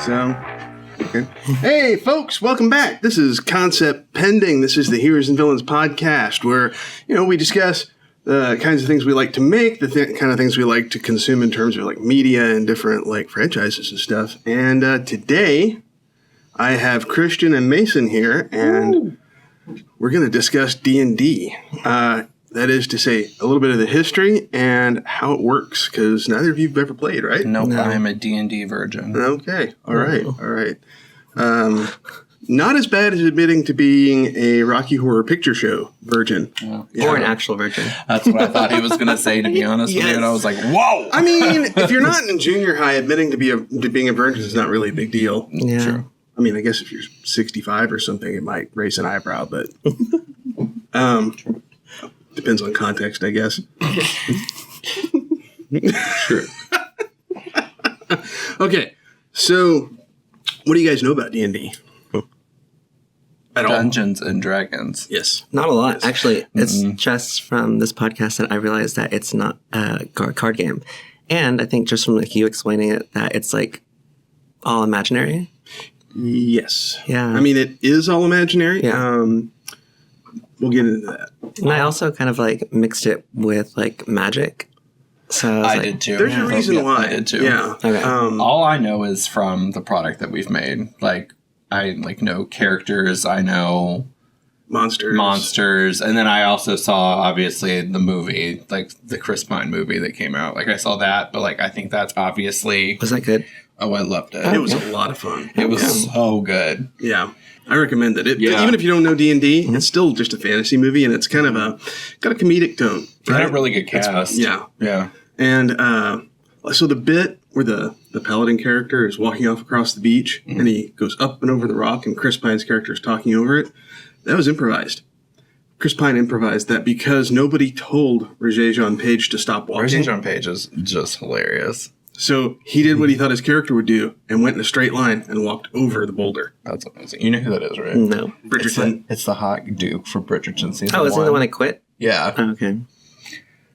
So, okay. Hey, folks, welcome back. This is Concept Pending. This is the Heroes and Villains podcast where, we discuss the kinds of things we like to make, the kind of things we like to consume in terms of like media and different like franchises and stuff. And today I have Christian and Mason here, and we're going to discuss D&D. That is to say, a little bit of the history and how it works, because neither of you have ever played, right? Nope, no. I'm a D&D virgin. Okay, all right. Not as bad as admitting to being a Rocky Horror Picture Show virgin. Yeah. Or an actual virgin. That's what I thought he was going to say, to be honest with you, and I was like, whoa! I mean, if you're not in junior high, admitting to being a virgin is not really a big deal. Yeah. True. I mean, I guess if you're 65 or something, it might raise an eyebrow, but... depends on context, I guess. Sure. Okay, so what do you guys know about D&D? Dungeons and Dragons. Yes. Not a lot. Yes. Actually, it's just from this podcast that I realized that it's not a card game. And I think just from like you explaining it, that it's like all imaginary. Yes. Yeah. I mean, it is all imaginary. Yeah. We'll get into that. And I also kind of like mixed it with like magic. So I did too. There's a reason why. I did too. Yeah. Okay. All I know is from the product that we've made. Like, I know characters. I know monsters, and then I also saw obviously the movie, like the Chris Pine movie that came out. Like I saw that, but like I think that's obviously was that good? Oh, I loved it. It was a lot of fun. It was so good. Yeah. I recommend it. Even if you don't know D&D, it's still just a fantasy movie, and it's kind of got a comedic tone. Right? Got a really good cast. Yeah. And so the bit where the paladin character is walking off across the beach, and he goes up and over the rock, and Chris Pine's character is talking over it, that was improvised. Chris Pine improvised that because nobody told Roger-Jean Page to stop walking. Roger-Jean Page is just hilarious. So he did what he thought his character would do and went in a straight line and walked over the boulder. That's amazing. You know who that is, right? No. Bridgerton. It's the hot Duke for Bridgerton season 1. Oh, isn't the one that quit? Yeah. Oh, okay.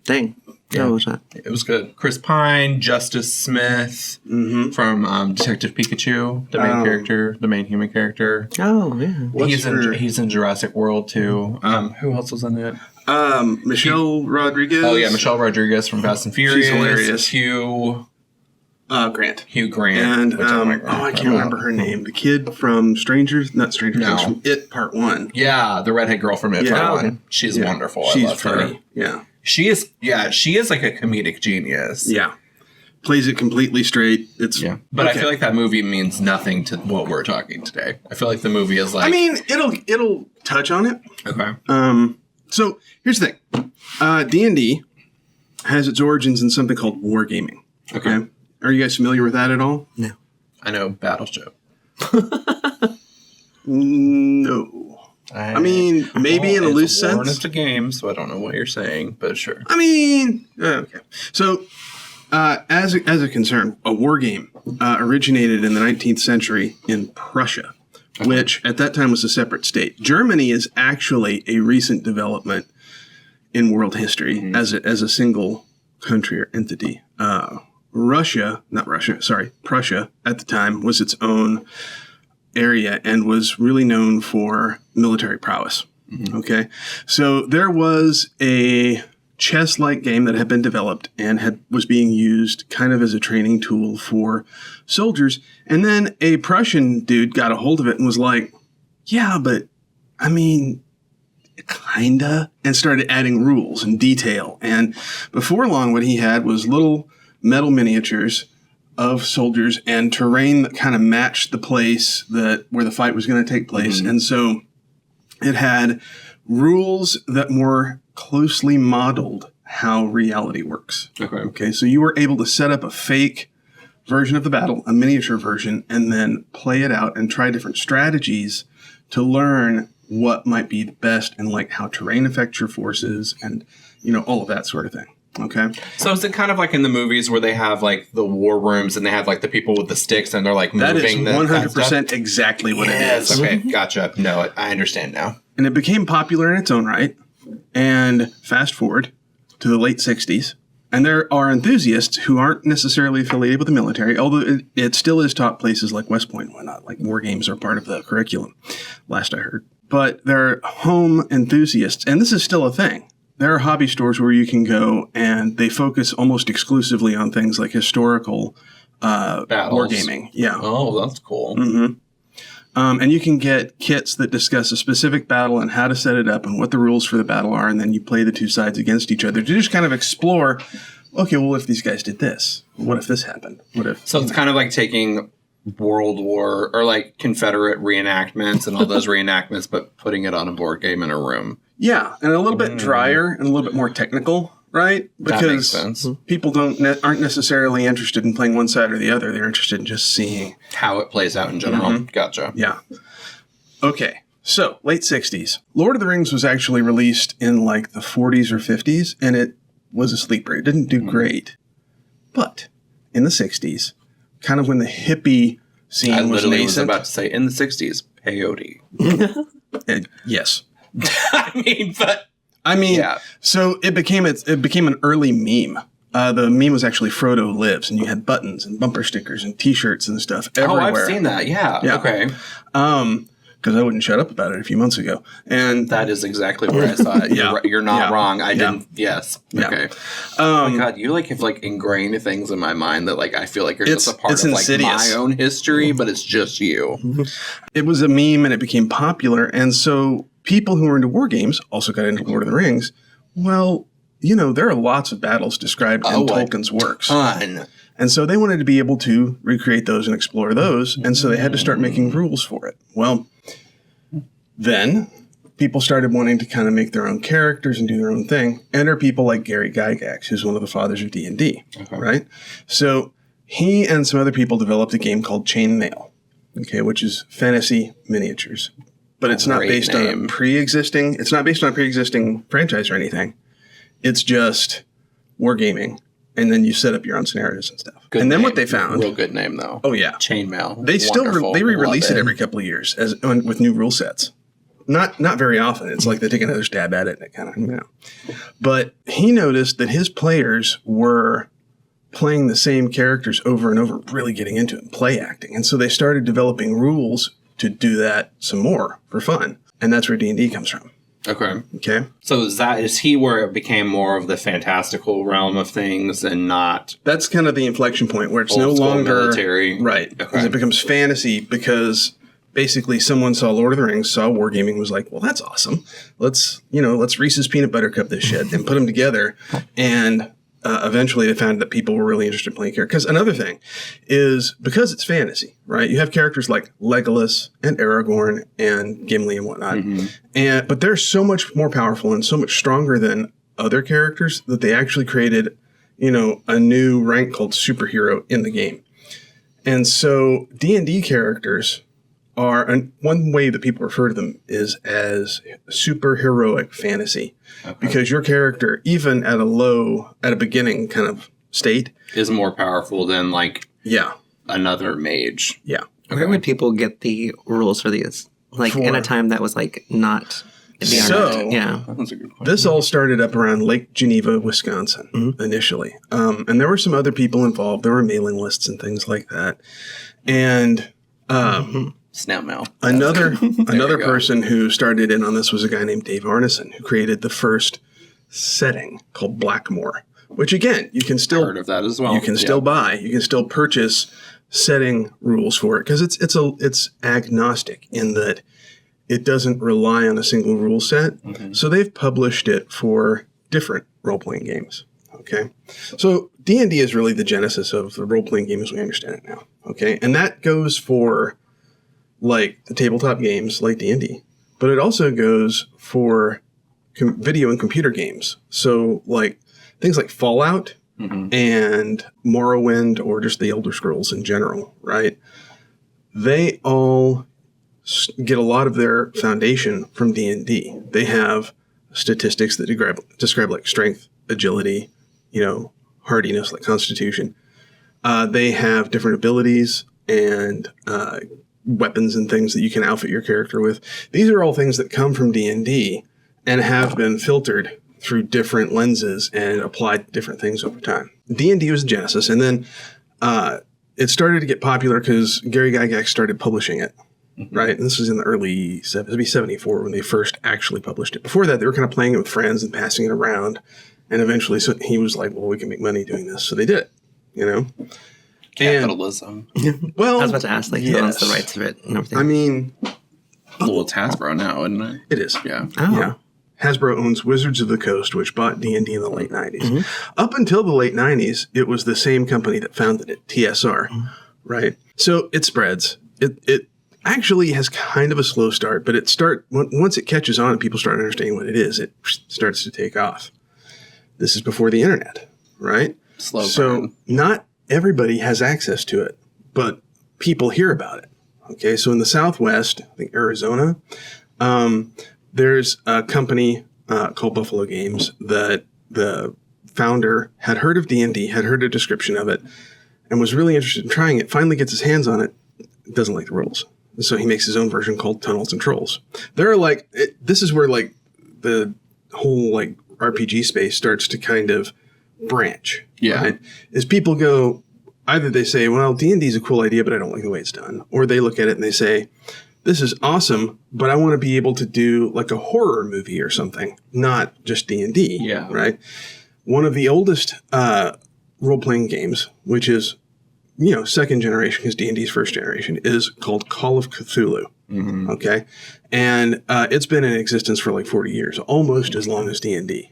Dang. Yeah. Watch that. It was good. Chris Pine, Justice Smith from Detective Pikachu, the main character, the main human character. Oh, yeah. He's in Jurassic World too. Who else was in it? Michelle Rodriguez. Oh yeah, Michelle Rodriguez from Fast and Furious. She's hilarious. Hugh Grant. And I can't remember her name. The kid from Not Stranger Things, from It Part 1. Yeah, the redhead girl from It Part 1. She's wonderful. She's I love funny. her. Yeah. She is like a comedic genius. Yeah. Plays it completely straight. But I feel like that movie means nothing to what we're talking today. I feel like the movie is like... I mean, it'll touch on it. Okay. So here's the thing. D&D has its origins in something called wargaming. Okay. Are you guys familiar with that at all? No. I know Battleship. No. I mean, maybe in a loose sense. It's a game, so I don't know what you're saying, but sure. I mean, okay. So, as a concern, a war game originated in the 19th century in Prussia, which at that time was a separate state. Germany is actually a recent development in world history as a single country or entity. Prussia at the time was its own area and was really known for military prowess. Okay. So there was a chess-like game that had been developed and was being used kind of as a training tool for soldiers. And then a Prussian dude got a hold of it and was like, yeah, but I mean, kinda, and started adding rules and detail. And before long, what he had was little metal miniatures of soldiers and terrain that kind of matched the place where the fight was going to take place. And so it had rules that more closely modeled how reality works. Okay. So you were able to set up a fake version of the battle, a miniature version, and then play it out and try different strategies to learn what might be the best and like how terrain affects your forces and, all of that sort of thing. Okay. So is it kind of like in the movies where they have like the war rooms and they have like the people with the sticks and they're like moving? That is 100% exactly what it is. Okay, gotcha. No, I understand now. And it became popular in its own right. And fast forward to the late 60s, And there are enthusiasts who aren't necessarily affiliated with the military, although it still is taught places like West Point and whatnot. Like war games are part of the curriculum, last I heard. But there are home enthusiasts, and this is still a thing. There are hobby stores where you can go and they focus almost exclusively on things like historical wargaming. Yeah. Oh, that's cool. Mm-hmm. And you can get kits that discuss a specific battle and how to set it up and what the rules for the battle are. And then you play the two sides against each other to just kind of explore, okay, well, what if these guys did this? What if this happened? What if? So it's kind of like taking World War or like Confederate reenactments and all those reenactments, but putting it on a board game in a room. Yeah. And a little bit drier and a little bit more technical. Right? Because that makes sense. People aren't necessarily interested in playing one side or the other. They're interested in just seeing how it plays out in general. Mm-hmm. Gotcha. Yeah. Okay. So, late 60s. Lord of the Rings was actually released in like the 40s or 50s, and it was a sleeper. It didn't do great. But in the 60s, kind of when the hippie scene was nascent. I was about to say, in the 60s, peyote. Yes. I mean, yeah. So it became an early meme. The meme was actually Frodo Lives, and you had buttons and bumper stickers and T-shirts and stuff everywhere. Oh, I've seen that. Yeah. Okay. Because I wouldn't shut up about it a few months ago, and that is exactly where I saw it. You're not wrong. I didn't. Yes. Yeah. Okay. Oh my God, you like have like ingrained things in my mind that like I feel like are just a part of like my own history, but it's just you. It was a meme, and it became popular, and so people who were into war games also got into Lord of the Rings. Well, there are lots of battles described in Tolkien's works. Ton. And so they wanted to be able to recreate those and explore those. And so they had to start making rules for it. Well, then people started wanting to kind of make their own characters and do their own thing. Enter people like Gary Gygax, who's one of the fathers of D&D, right? So he and some other people developed a game called Chainmail, which is fantasy miniatures. But it's not based on a pre-existing franchise or anything. It's just wargaming. And then you set up your own scenarios and stuff. Good and then name. What they found. Real good name, though. Oh, yeah. Chainmail. They re-release it every couple of years with new rule sets. Not very often. It's like they take another stab at it and it kind of, But he noticed that his players were playing the same characters over and over, really getting into it and play acting. And so they started developing rules to do that some more for fun. And that's where D&D comes from. Okay. So is he where it became more of the fantastical realm of things and not... That's kind of the inflection point where it's no longer... military. Right. Because it becomes fantasy because basically someone saw Lord of the Rings, saw wargaming, was like, well, that's awesome. Let's Reese's Peanut Butter Cup this shit and put them together. And eventually they found that people were really interested in playing characters. Because another thing is because it's fantasy, right? You have characters like Legolas and Aragorn and Gimli and whatnot. Mm-hmm. But they're so much more powerful and so much stronger than other characters that they actually created, a new rank called superhero in the game. And so D&D characters are, one way that people refer to them is as superheroic fantasy. Because your character, even at a beginning kind of state, is more powerful than another mage. Yeah. Where would people get the rules for these? In a time that was not So, yeah. That's a good question. This all started up around Lake Geneva, Wisconsin, initially. And there were some other people involved. There were mailing lists and things like that. And Snap mail. Another person who started in on this was a guy named Dave Arneson, who created the first setting called Blackmore, which again, you can still heard of that as well. You can still buy. You can still purchase setting rules for it because it's agnostic in that it doesn't rely on a single rule set. Mm-hmm. So they've published it for different role-playing games. Okay. So D&D is really the genesis of the role-playing game as we understand it now. Okay. And that goes for the tabletop games like D&D, but it also goes for video and computer games. So things like Fallout and Morrowind or just the Elder Scrolls in general, right? They all get a lot of their foundation from D&D. They have statistics that describe strength, agility, hardiness, like constitution. They have different abilities and weapons and things that you can outfit your character with. These are all things that come from D&D and have been filtered through different lenses and applied different things over time. D&D was the genesis, and then it started to get popular because Gary Gygax started publishing it, right? And this was in the early 70s, it'd be 74 when they first actually published it. Before that, they were kind of playing it with friends and passing it around, and eventually so he was like, well, we can make money doing this. So they did it, you know? Capitalism. Well, I was about to ask, like, who owns the rights of it and everything? I mean, Well, it's Hasbro now, isn't it? it is. Yeah. Oh. Yeah. Hasbro owns Wizards of the Coast, which bought D&D in the late 90s. Up until the late 90s, it was the same company that founded it, TSR, right? So it spreads. It actually has kind of a slow start, but once it catches on and people start understanding what it is, it starts to take off. This is before the internet, right? Slow So burn. not everybody has access to it, but people hear about it. Okay, so in the Southwest, I think Arizona, there's a company called Buffalo Games that the founder had heard of D&D, had heard a description of it, and was really interested in trying it. Finally gets his hands on it, doesn't like the rules. So he makes his own version called Tunnels and Trolls. There are this is where the whole RPG space starts to kind of branch. Yeah. Right? As people go, either they say, well, D&D is a cool idea, but I don't like the way it's done. Or they look at it and they say, this is awesome, but I want to be able to do like a horror movie or something, not just D&D. Yeah. Right? One of the oldest role-playing games, which is, second generation, because D&D is first generation, is called Call of Cthulhu. Mm-hmm. Okay? And it's been in existence for like 40 years, almost as long as D&D.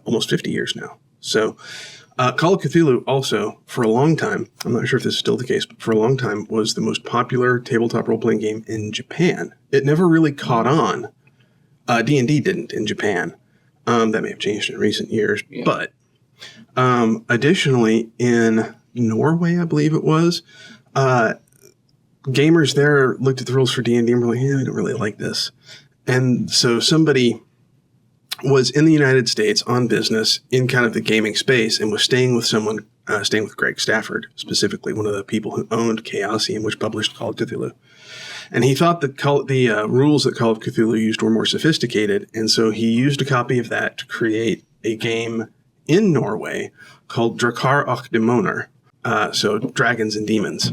Almost 50 years now. So Call of Cthulhu also, for a long time, I'm not sure if this is still the case, but for a long time was the most popular tabletop role-playing game in Japan. It never really caught on. D&D didn't in Japan. That may have changed in recent years. Yeah. But additionally, in Norway, I believe it was, gamers there looked at the rules for D&D and were like, I don't really like this. And so somebody was in the United States on business in kind of the gaming space and was staying with Greg Stafford, specifically one of the people who owned Chaosium, which published Call of Cthulhu. And he thought that the rules that Call of Cthulhu used were more sophisticated, and so he used a copy of that to create a game in Norway called Drakar och Demoner, so Dragons and Demons.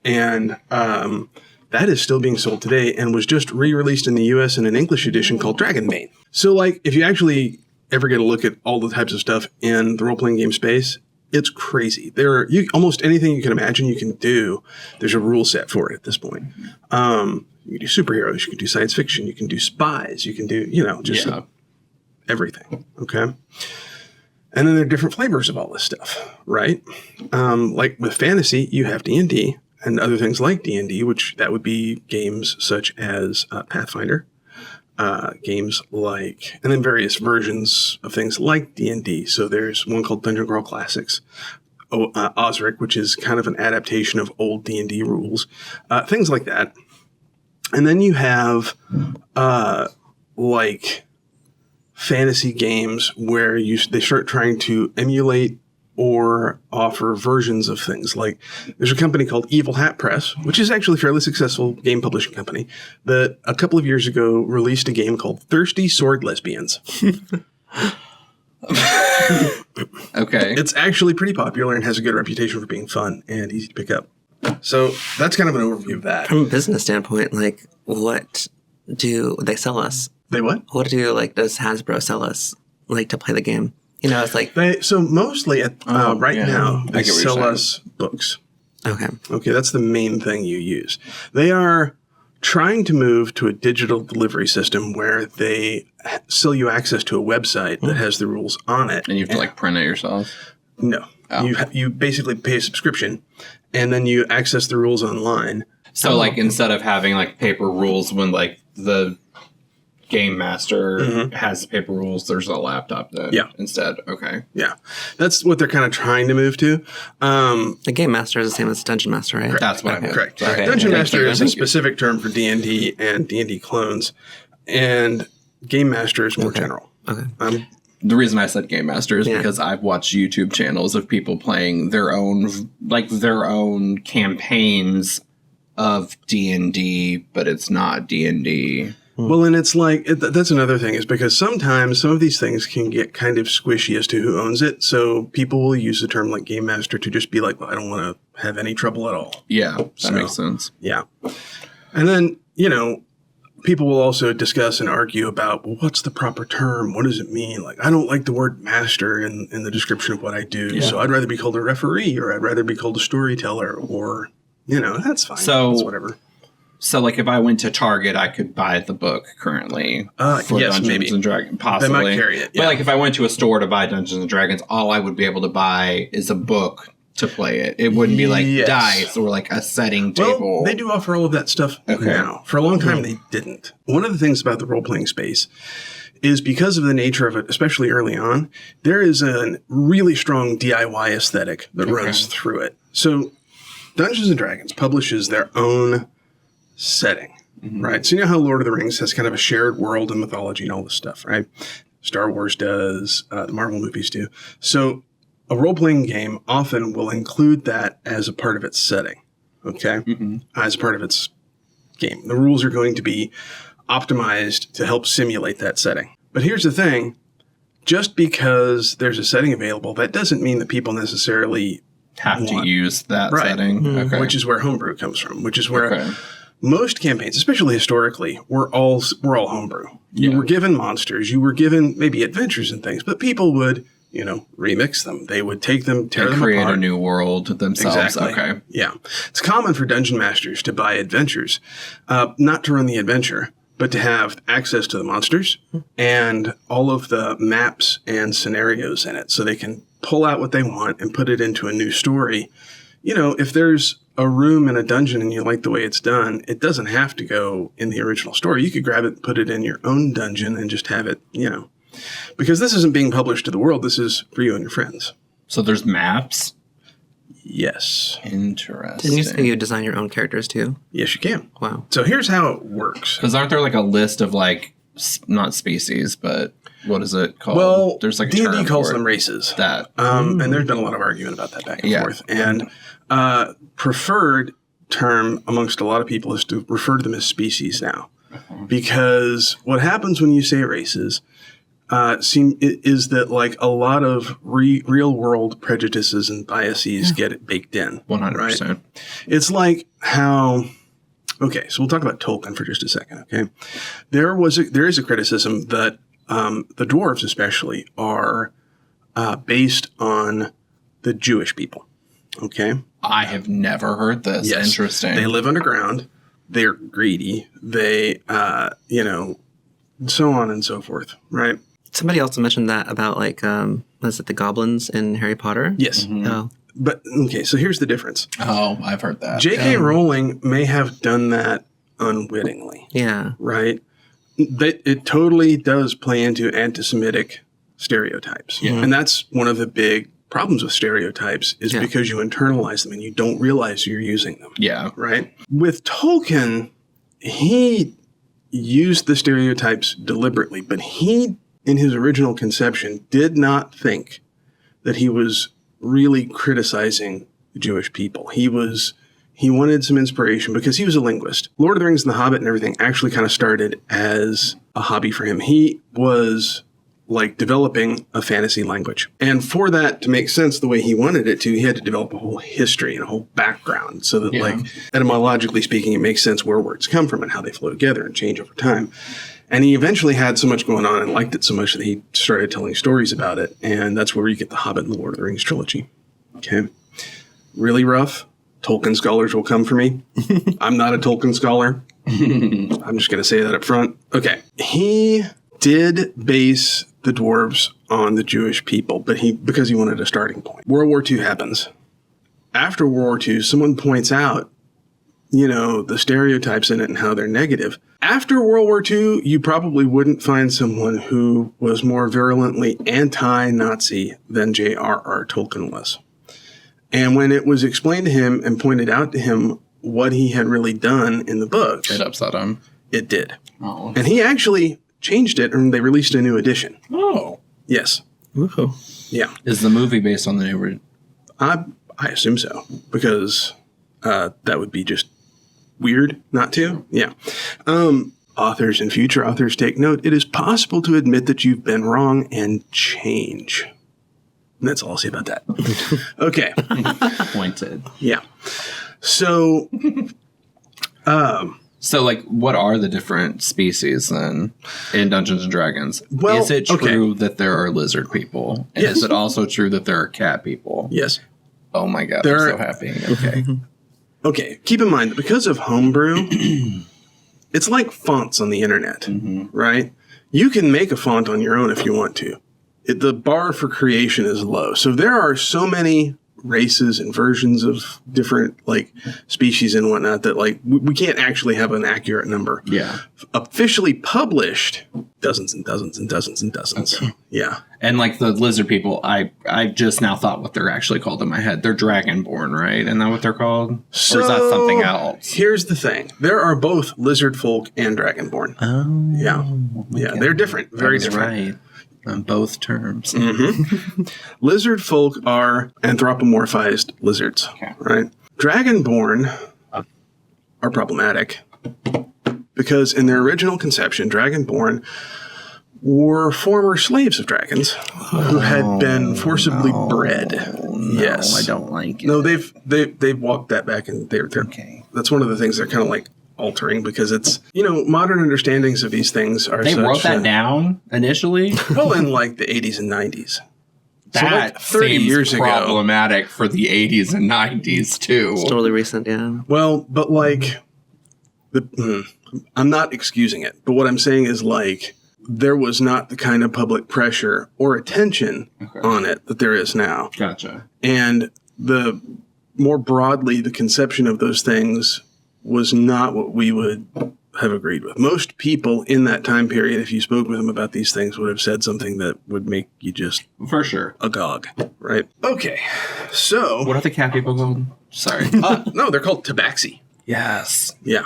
And that is still being sold today and was just re-released in the U.S. in an English edition called Dragonbane. So, if you actually ever get a look at all the types of stuff in the role-playing game space, it's crazy. Almost anything you can imagine you can do, there's a rule set for it at this point. You can do superheroes, you can do science fiction, you can do spies, you can do, everything. Okay? And then there are different flavors of all this stuff, right? Like with fantasy, you have D&D and other things like D&D, which that would be games such as Pathfinder, games like, and then various versions of things like D&D. So there's one called Dungeon Crawl Classics, Osric, which is kind of an adaptation of old D&D rules, things like that. And then you have fantasy games where they start trying to emulate or offer versions of things. Like there's a company called Evil Hat Press, which is actually a fairly successful game publishing company, that a couple of years ago released a game called Thirsty Sword Lesbians. Okay. It's actually pretty popular and has a good reputation for being fun and easy to pick up. So that's kind of an overview of that. From a business standpoint, what do they sell us? They what? What does Hasbro sell us, to play the game? It's like... So mostly now, they sell saying. us books. Okay. Okay, that's the main thing you use. They are trying to move to a digital delivery system where they sell you access to a website that has the rules on it. And you have to print it yourself? No. Oh. You basically pay a subscription, and then you access the rules online. So instead of having paper rules when the game master has the paper rules, there's a laptop then instead. Okay. Yeah. That's what they're kind of trying to move to. The game master is the same as Dungeon Master, right? Correct. That's what I meant. Correct. Okay. Dungeon Master is a specific term for D&D and D&D clones, and Game Master is more general. Okay. The reason I said Game Master is because I've watched YouTube channels of people playing their own campaigns of D&D, but it's not D&D. Well, and it's like, that's another thing, is because sometimes some of these things can get kind of squishy as to who owns it. So people will use the term like game master to just be like, well, I don't want to have any trouble at all. Yeah, that makes sense. Yeah. And then, people will also discuss and argue about, well, what's the proper term? What does it mean? Like, I don't like the word master in the description of what I do. Yeah. So I'd rather be called a referee, or I'd rather be called a storyteller, or, that's fine. So, that's whatever. So, like, if I went to Target, I could buy the book currently for yes, Dungeons maybe. and Dragons, possibly. They might carry it, yeah. But, like, if I went to a store to buy Dungeons and Dragons, all I would be able to buy is a book to play it. It wouldn't be, like, dice or, like, a setting table. Well, they do offer all of that stuff now. For a long time, they didn't. One of the things about the role-playing space is because of the nature of it, especially early on, there is a really strong DIY aesthetic that runs through it. So Dungeons and Dragons publishes their own setting. Right. So you know how Lord of the Rings has kind of a shared world and mythology and all this stuff, right? Star Wars does, the Marvel movies do. So a role-playing game often will include that as a part of its setting, okay? As part of its game. The rules are going to be optimized to help simulate that setting. But here's the thing. Just because there's a setting available, that doesn't mean that people necessarily have to use that setting. Okay. Which is where homebrew comes from, which is where... Most campaigns, especially historically, were all homebrew. You were given monsters, you were given maybe adventures and things, but people would, remix them. They would take them, tear them apart. Create a new world themselves. Exactly. Okay. Yeah. It's common for dungeon masters to buy adventures, not to run the adventure, but to have access to the monsters and all of the maps and scenarios in it, so they can pull out what they want and put it into a new story. If there's a room in a dungeon and you like the way it's done, it doesn't have to go in the original story. You could grab it, put it in your own dungeon, and just have it, because this isn't being published to the world. This is for you and your friends. So there's maps? Yes. Interesting. Didn't you say you design your own characters too? Yes, you can. Wow. So here's how it works. Because aren't there like a list of like, not species, but what is it called? Well, there's like a D&D term calls for them it. races. That. And there's been a lot of argument about that back and forth. And preferred term amongst a lot of people is to refer to them as species now. Because what happens when you say races is that like a lot of real world prejudices and biases get it baked in. 100%. Right? It's like how... Okay, so we'll talk about Tolkien for just a second, okay? There is a criticism that the dwarves especially are based on the Jewish people, okay? I have never heard this. Yes. Interesting. They live underground. They're greedy. They, so on and so forth, right? Somebody also mentioned that about like, was it the goblins in Harry Potter? Yes. Oh. But, okay, so here's the difference. Oh, I've heard that. J.K. Rowling may have done that unwittingly. Yeah. Right? It totally does play into anti-Semitic stereotypes. Yeah. And that's one of the big problems with stereotypes is because you internalize them and you don't realize you're using them. Yeah. Right? With Tolkien, he used the stereotypes deliberately, but he, in his original conception, did not think that he was really criticizing the Jewish people. He wanted some inspiration because he was a linguist. Lord of the Rings and The Hobbit and everything actually kind of started as a hobby for him. He was like developing a fantasy language. And for that to make sense the way he wanted it to, he had to develop a whole history and a whole background so that like etymologically speaking, it makes sense where words come from and how they flow together and change over time. And he eventually had so much going on and liked it so much that he started telling stories about it. And that's where you get The Hobbit and The Lord of the Rings trilogy. Okay. Really rough. Tolkien scholars will come for me. I'm not a Tolkien scholar. I'm just going to say that up front. Okay. He did base the dwarves on the Jewish people, but because he wanted a starting point. World War II happens. After World War II, someone points out, the stereotypes in it and how they're negative. After World War II, you probably wouldn't find someone who was more virulently anti-Nazi than J.R.R. Tolkien was. And when it was explained to him and pointed out to him what he had really done in the books, it upset him. It did. Oh. And he actually changed it, and they released a new edition. Oh. Yes. Woohoo. Yeah. Is the movie based on the new? I assume so, because that would be just weird not to. Yeah. authors and future authors take note, it is possible to admit that you've been wrong and change. And that's all I'll say about that. Okay. Pointed. Yeah. So, So, like, what are the different species then in Dungeons and Dragons? Well, is it true that there are lizard people? And Yes. is it also true that there are cat people? yes. Oh my god, There I'm are- so happy. Okay. Okay. Keep in mind that because of homebrew, it's like fonts on the internet, right? You can make a font on your own if you want to. The bar for creation is low. So there are so many races and versions of different like species and whatnot that like we can't actually have an accurate number. Yeah. Officially published, dozens and dozens and dozens and dozens. Okay. Yeah. And like the lizard people, I just now thought what they're actually called in my head. They're dragonborn, right? Isn't that what they're called? Or is that something else? Here's the thing. There are both lizard folk and dragonborn. Oh. Yeah. Yeah. They're different. Very different. Right. On both terms. Lizard folk are anthropomorphized lizards, Okay. right? Dragonborn are problematic because in their original conception, Dragonborn were former slaves of dragons who had been forcibly bred. Yes, I don't like it. No, they've walked that back, and they're Okay. That's one of the things they're kind of like altering because it's modern understandings of these things are. They such wrote that down initially? well in like the 80s and 90s. That like 30 seems years ago. problematic for the 80s and 90s too. It's totally recent, yeah. Well, but like, I'm not excusing it, but what I'm saying is like, there was not the kind of public pressure or attention on it that there is now. Gotcha. And more broadly, the conception of those things was not what we would have agreed with. Most people in that time period, if you spoke with them about these things, would have said something that would make you just For sure. agog, right? Okay, so... What are the cat people called? Sorry. no, they're called tabaxi. Yes. Yeah,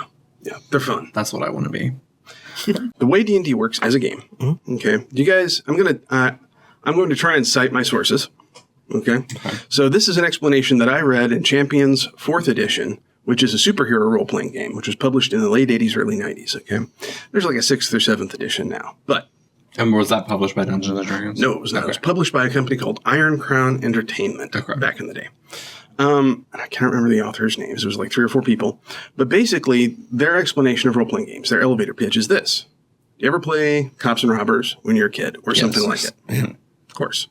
they're fun. That's what I want to be. The way D&D works as a game. Okay, you guys, I'm going to try and cite my sources. Okay, so this is an explanation that I read in Champions 4th edition, which is a superhero role-playing game, which was published in the late 80s, early 90s. Okay, there's like a 6th or 7th edition now, but And was that published by Dungeons and Dragons? no, it was not. It was published by a company called Iron Crown Entertainment back in the day. And I can't remember the author's names. It was like 3 or 4 people. But basically, their explanation of role-playing games, their elevator pitch is this. Do you ever play Cops and Robbers when you're a kid or something like it? Of course.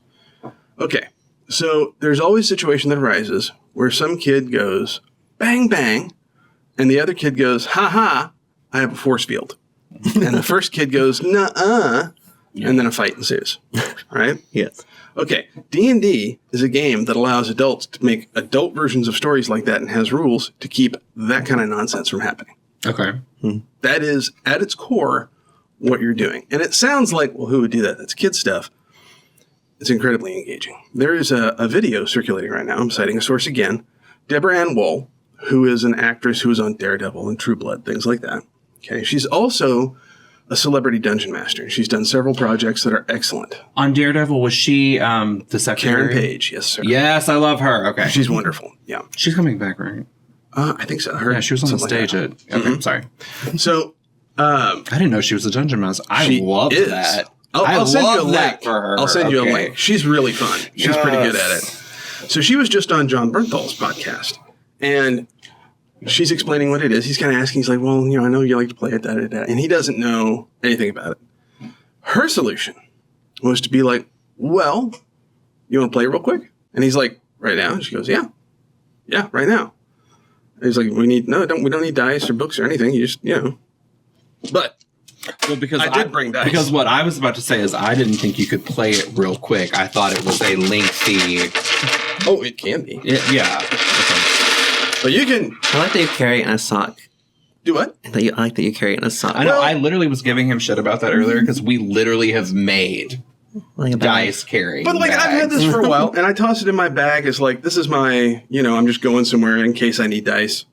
Okay. So there's always a situation that arises where some kid goes, bang, bang, and the other kid goes, ha, ha, I have a force field. And the first kid goes, nuh-uh, and then a fight ensues. Right? Yes. Okay, D&D is a game that allows adults to make adult versions of stories like that and has rules to keep that kind of nonsense from happening. Okay. That is, at its core, what you're doing. And it sounds like, well, who would do that? That's kid stuff. It's incredibly engaging. There is a video circulating right now. I'm citing a source again. Deborah Ann Woll, who is an actress who was on Daredevil and True Blood, things like that. Okay, she's also a celebrity dungeon master. She's done several projects that are excellent. On Daredevil, was she the secretary? Karen Page, yes, sir. Yes, I love her. Okay. She's wonderful. Yeah. She's coming back, right? I think so. Yeah, she was on the stage at. Okay, sorry. So, I didn't know she was a dungeon master. I she loved is. that. I'll send you a link for her. I'll send you a Okay. link. She's really fun. She's pretty good at it. So she was just on John Bernthal's podcast, and she's explaining what it is. He's kind of asking, he's like, well, I know you like to play it, and he doesn't know anything about it. Her solution was to be like, well, you want to play real quick? And he's like, right now? And she goes, yeah, right now. And he's like, we don't need dice or books or anything. You just, But Well, because I did bring dice. Because what I was about to say is I didn't think you could play it real quick. I thought it was a lengthy. oh, it can be. Yeah. Okay. But you can I like that you carry it in a sock. do what? I like that you carry it in a sock. I know. Well- I literally was giving him shit about that earlier because we literally have made Like a bag. dice carrying. But like I've had bags. this for a while, and I toss it in my bag as like this is my, I'm just going somewhere in case I need dice.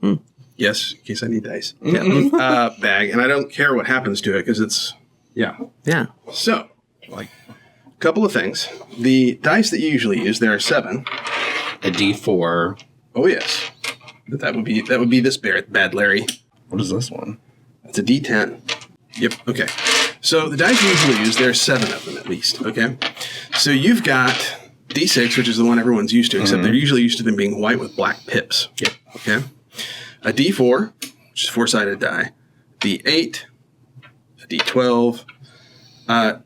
Yes, in case I need dice. Bag, and I don't care what happens to it because it's Yeah. Yeah. so. Like, a couple of things. The dice that you usually use, there are 7. A D4. Oh yes, that would be this bad Larry. What is this one? It's a D10. Yep. Okay. So the dice you usually use, there are 7 of them at least. Okay. So you've got D6, which is the one everyone's used to, except they're usually used to them being white with black pips. Yep. Okay. A D4, which is 4-sided die. D8, a D12,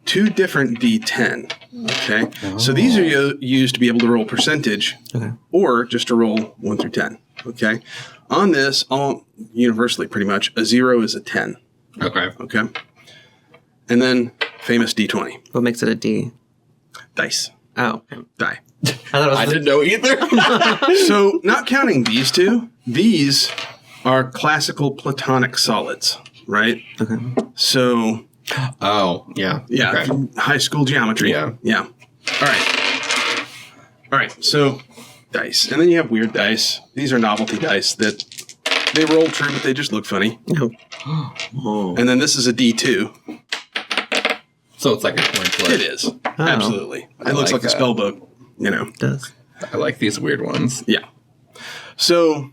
2 different D10. Okay. So these are used to be able to roll percentage, or just to roll 1 through 10. Okay. On this, all universally pretty much, a 0 is a 10. Okay. Okay. And then famous D20. What makes it a D? Dice. Oh. Die. I thought it was I didn't know either. So, not counting these two, these are classical platonic solids, right? Okay. So, Oh, yeah. yeah, Okay. high school geometry. Yeah. Yeah. All right. So, dice. And then you have weird dice. These are novelty dice that they roll true, but they just look funny. No. And then this is a D2. So it's like a coin flip. It is. Absolutely. It looks like a that. spell book, you know. It does. I like these weird ones. Yeah. So,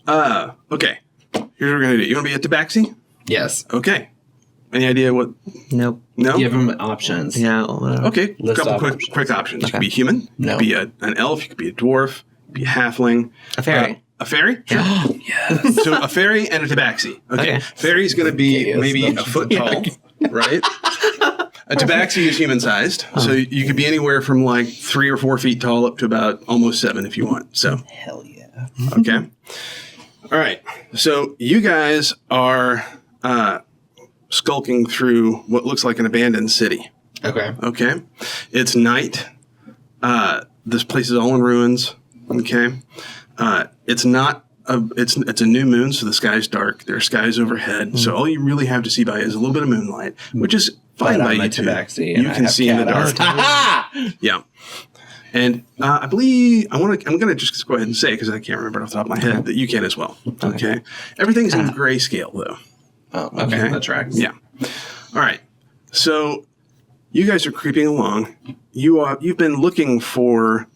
okay. Here's what we're going to do. You want to be a tabaxi? Yes. Okay. Any idea what? Nope. No? Give them options. Yeah. Whatever. Okay. A List couple off options. quick options. You Okay. could be human. No. You could be an elf. You could be a dwarf. You could be a halfling. A fairy. A fairy? Sure. Yes. So a fairy and a tabaxi. Okay. Okay. Fairy's going to be Yes, maybe no. a foot tall, right? A tabaxi is human-sized. So you could be anywhere from like 3 or 4 feet tall up to about almost 7 if you want. So. Hell yeah. Okay. All right. So you guys are skulking through what looks like an abandoned city. Okay. Okay. It's night. This place is all in ruins. Okay. It's not. It's a new moon, so the sky's dark. There are skies overhead, so all you really have to see by is a little bit of moonlight, which is fine by you two. You can see in the dark. Yeah. And I believe I'm going to just go ahead and say, because I can't remember it off the top of my head, that you can as well. Okay. Everything's in grayscale, though. Oh, okay. That tracks. Yeah. All right. So you guys are creeping along. You've been looking for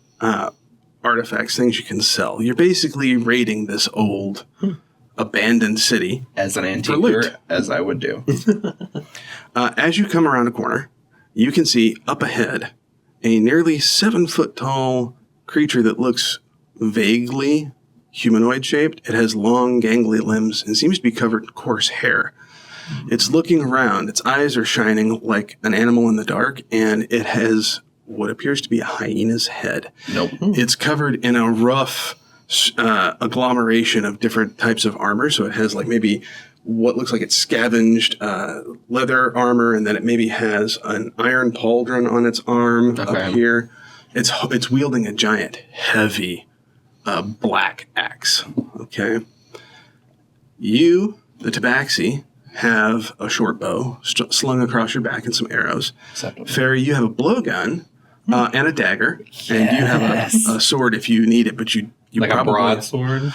artifacts, things you can sell. You're basically raiding this old abandoned city. As an For loot. antiquer, as I would do. As you come around a corner, you can see up ahead a nearly 7-foot tall creature that looks vaguely humanoid shaped. It has long, gangly limbs and seems to be covered in coarse hair. It's looking around. Its eyes are shining like an animal in the dark, and it has what appears to be a hyena's head. Nope. It's covered in a rough agglomeration of different types of armor. So it has like maybe what looks like it's scavenged leather armor, and then it maybe has an iron pauldron on its arm up here. It's wielding a giant, heavy black axe. Okay. You, the tabaxi, have a short bow slung across your back and some arrows. Acceptable. Fairy, you have a blowgun and a dagger, and you have a sword if you need it, but you Like probably, a broadsword?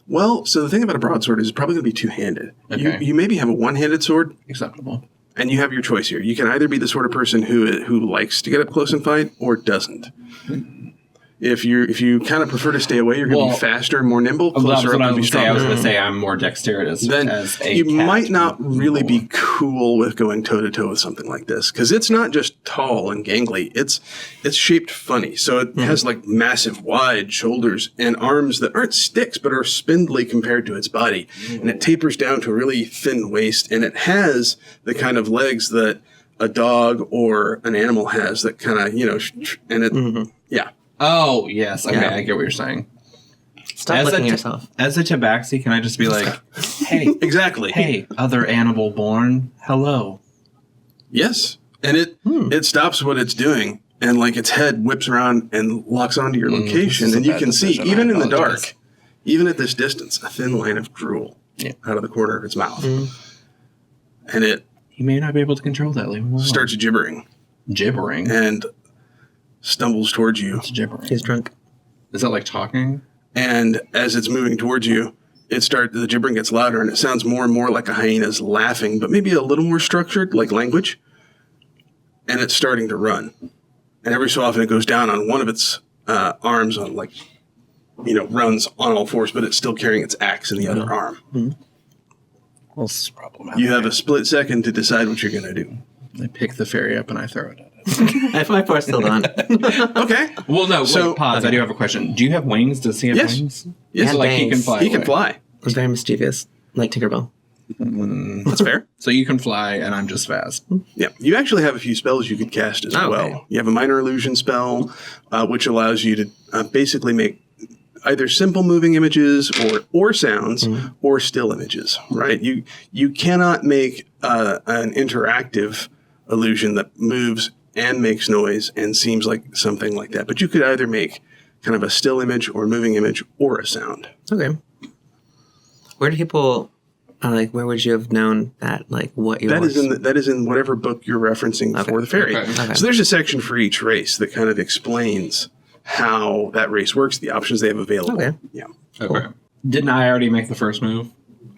Well, so the thing about a broadsword is it's probably going to be two-handed. Okay. You maybe have a one-handed sword, Acceptable. and you have your choice here. You can either be the sort of person who likes to get up close and fight, or doesn't. If you kind of prefer to stay away, you're going to be faster, more nimble, closer up, and be stronger. I was going to say I'm more dexterous Then as a you cat. might not really be cool with going toe-to-toe with something like this, because it's not just tall and gangly. It's shaped funny. So it has like massive, wide shoulders and arms that aren't sticks, but are spindly compared to its body. And it tapers down to a really thin waist, and it has the kind of legs that a dog or an animal has that kind of, and it, yeah. Oh, yes. Okay, Yeah. I get what you're saying. Stop licking yourself. As a tabaxi, can I just be like, hey, Exactly. hey, other animal born, hello. Yes. And it stops what it's doing, and like its head whips around and locks onto your location, this is and a you bad can see, decision. even I in the apologize. dark, even at this distance, a thin line of drool out of the corner of its mouth. And it He may not be able to control that. Leave him alone. starts gibbering gibbering. and stumbles towards you. It's gibbering. He's drunk. Is that like talking? And as it's moving towards you, the gibbering gets louder, and it sounds more and more like a hyena's laughing, but maybe a little more structured, like language. And it's starting to run. And every so often it goes down on one of its arms on runs on all fours, but it's still carrying its axe in the other arm. Well, this is problematic. You have a split second to decide what you're going to do. I pick the fairy up and I throw it at it. I have my force still on. Okay. Well, no. So- Wait, pause. I do have a question. Do you have wings? Does he have Yes. wings? Yes. So, like he can Bangs. fly. He can away. fly. I'm very mischievous, like Tinkerbell. That's fair. So you can fly, and I'm just fast. Yeah. You actually have a few spells you could cast as Oh, well. okay. You have a minor illusion spell, which allows you to basically make either simple moving images or sounds or still images, right? You cannot make an interactive illusion that moves and makes noise and seems like something like that. But you could either make kind of a still image or moving image or a sound. Okay. Where do people where would you have known that? Like what your That is in whatever book you're referencing for the fairy. Okay. Okay. So there's a section for each race that kind of explains how that race works, the options they have available. Okay. Yeah. Okay. Didn't I already make the first move?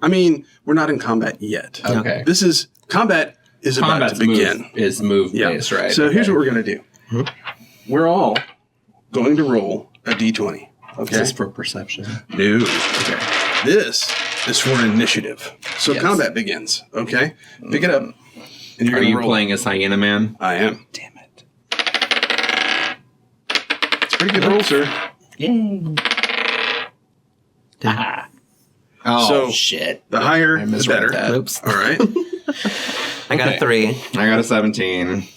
I mean, we're not in combat yet. Okay. This is combat is about Combat's to begin. move is move based, right? So here's Okay. what we're going to do. We're all going to roll a d20. Okay. Is this for perception? No. Okay. This is for initiative. So Yes. combat begins. Okay. Pick it up. And you're Are going to you roll. playing as Hyena Man? I am. Damn it. It's a pretty good roll, sir. Oh, So- shit. The higher, I the misread better. that. Oops. All right. I got Okay. a 3. I got a 17.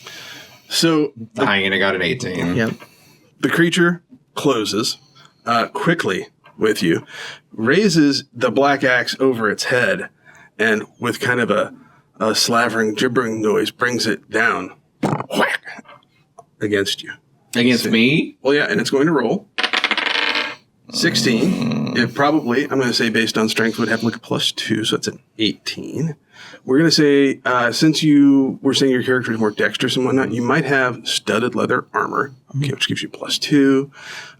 So The hyena got an 18. Yep. the creature closes quickly with you, raises the black axe over its head, and with kind of a slavering, gibbering noise, brings it down whack, against you. Against me? Well, yeah, and it's going to roll 16. It probably, I'm going to say based on strength, would have like a +2, so it's an 18. We're going to say, since you were saying your character is more dexterous and whatnot, you might have studded leather armor, okay, which gives you +2.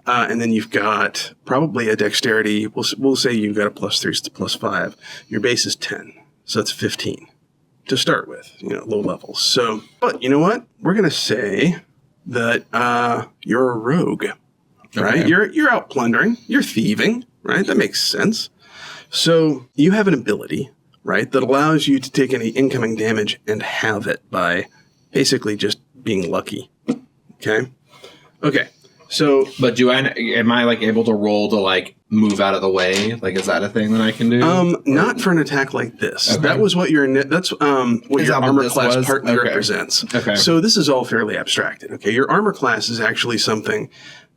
And then you've got probably a dexterity. We'll say you've got a +3, so it's a +5. Your base is 10, so it's 15 to start with, low levels. So, but you know what? We're going to say that you're a rogue, right? Okay. You're out plundering, you're thieving, right? That makes sense. So you have an ability, right, that allows you to take any incoming damage and halve it by basically just being lucky. Okay. So But am I like able to roll to like move out of the way? Like, is that a thing that I can do? not for an attack like this. Okay. That was what that's what Is your that what armor this class was? partly Okay. represents. Okay. So this is all fairly abstracted. Okay. Your armor class is actually something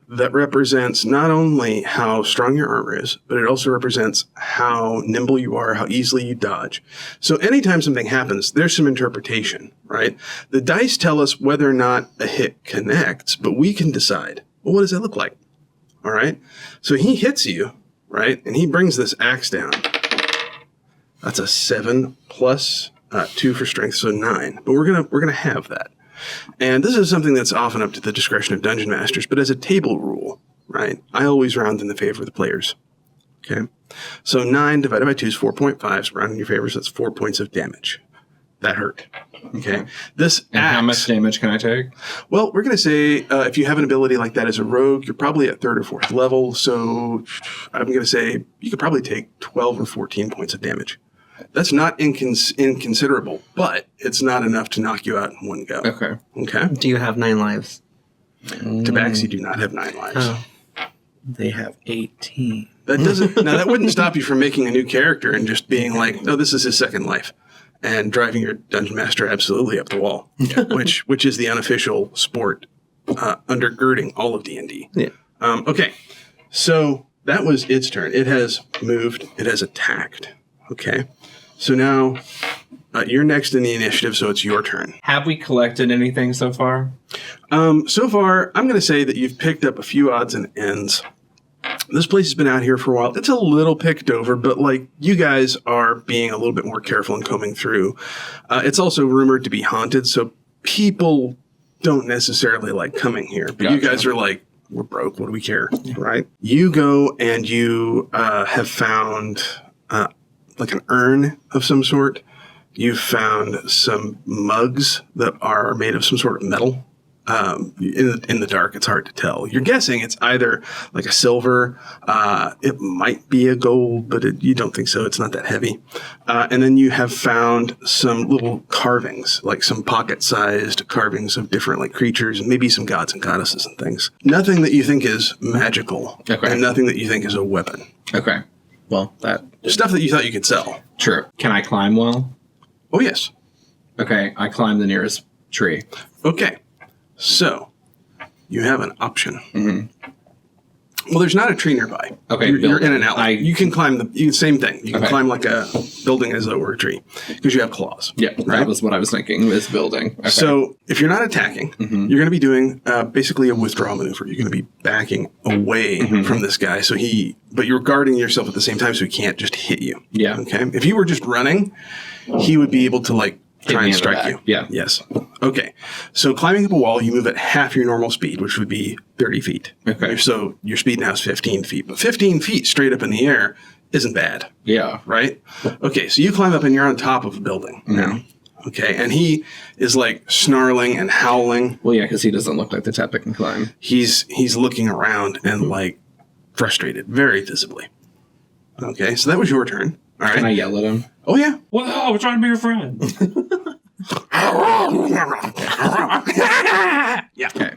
that represents not only how strong your armor is, but it also represents how nimble you are, how easily you dodge. So anytime something happens, there's some interpretation, right? The dice tell us whether or not a hit connects, but we can decide, well, what does that look like? All right. So he hits you, right? And he brings this axe down. That's a 7 plus 2 for strength, so 9. But we're gonna have that. And this is something that's often up to the discretion of dungeon masters, but as a table rule, right, I always round in the favor of the players. Okay? So 9 divided by 2 is 4.5, so round in your favor, so that's 4 points of damage. That hurt. Okay? This and axe, how much damage can I take? well, we're going to say if you have an ability like that as a rogue, you're probably at 3rd or 4th level, so I'm going to say you could probably take 12 or 14 points of damage. That's not inconsiderable, but it's not enough to knock you out in one go. Okay. Okay? Do you have 9 lives? Tabaxi do not have 9 lives. Oh. They have 18. That doesn't. Now that wouldn't stop you from making a new character and just being like, "No, this is his second life," and driving your dungeon master absolutely up the wall, which is the unofficial sport undergirding all of D&D. Yeah. Okay, so that was its turn. It has moved. It has attacked. Okay, so now you're next in the initiative, so it's your turn. Have we collected anything so far? So far, I'm going to say that you've picked up a few odds and ends. This place has been out here for a while. It's a little picked over, but like you guys are being a little bit more careful and combing through. It's also rumored to be haunted, so people don't necessarily like coming here. But you Gotcha. guys are like, we're broke. What do we care? Right? You go and you have found like an urn of some sort. You've found some mugs that are made of some sort of metal. in the dark, it's hard to tell. You're guessing it's either like a silver. It might be a gold, but you don't think so. It's not that heavy. And then you have found some little carvings, like some pocket-sized carvings of different like creatures and maybe some gods and goddesses and things. Nothing that you think is magical, and nothing that you think is a weapon. Okay. Well, that Stuff that you thought you could sell. True. Can I climb well? Oh, yes. Okay, I climb the nearest tree. Okay. So, you have an option. Mm-hmm. Well, there's not a tree nearby. Okay, You're in an alley. You can climb same thing. You can Okay. climb like a building as though it were a tree because you have claws. Yeah, Right? that was what I was thinking, this building. Okay. So, if you're not attacking, Mm-hmm. you're going to be doing basically a withdrawal maneuver. You're going to be backing away Mm-hmm. from this guy. But you're guarding yourself at the same time so he can't just hit you. Yeah. Okay. If you were just running, he would be able to try me and in the strike back. you. Yeah. Yes. Okay. So climbing up a wall, you move at half your normal speed, which would be 30 feet. Okay. So your speed now is 15 feet. But 15 feet straight up in the air isn't bad, Yeah. right? Okay. So you climb up and you're on top of a building now. Okay. And he is snarling and howling. Well, yeah, because he doesn't look like the type that can climb. He's looking around and frustrated, very visibly. Okay. So that was your turn. All right. Can I yell at him? Oh, yeah. What the hell? We're trying to be your friend. Yeah. Okay.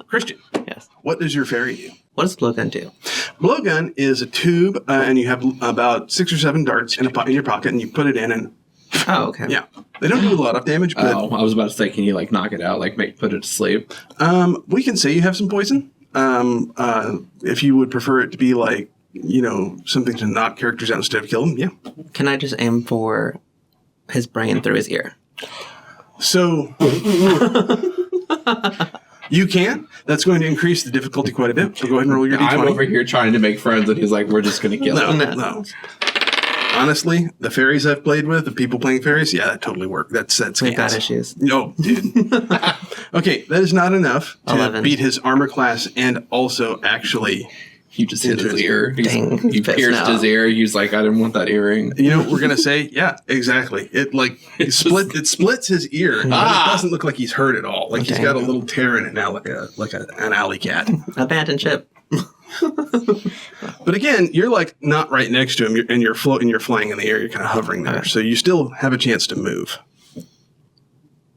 Christian, Yes. what does your fairy do? What does blowgun do? Blowgun is a tube, and you have about 6 or 7 darts in your pocket, and you put it in, and Oh, okay. yeah, they don't do a lot of damage, but Oh, I was about to say, can you knock it out, put it to sleep? we can say you have some poison. If you would prefer it to be something to knock characters out instead of kill them, yeah. Can I just aim for his brain through his ear? So you can. That's going to increase the difficulty quite a bit. So go ahead and roll your d20. I'm over here trying to make friends, and he's like, we're just going to kill him. No. Honestly, the fairies I've played with, the people playing fairies, yeah, that totally worked. That's We've got scans. issues. No, dude. Okay, that is not enough to 11. beat his armor class and also actually, You just hit his ear. Dang, You he's pissed pierced now. his ear. He's like, I didn't want that earring. you know what we're going to say? Yeah, exactly. It splits his ear. But it doesn't look like he's hurt at all. He's Okay. got a little tear in it now like an alley cat. Abandoned ship. But again, you're not right next to him, and you're floating, you're flying in the air, you're kind of hovering there. So you still have a chance to move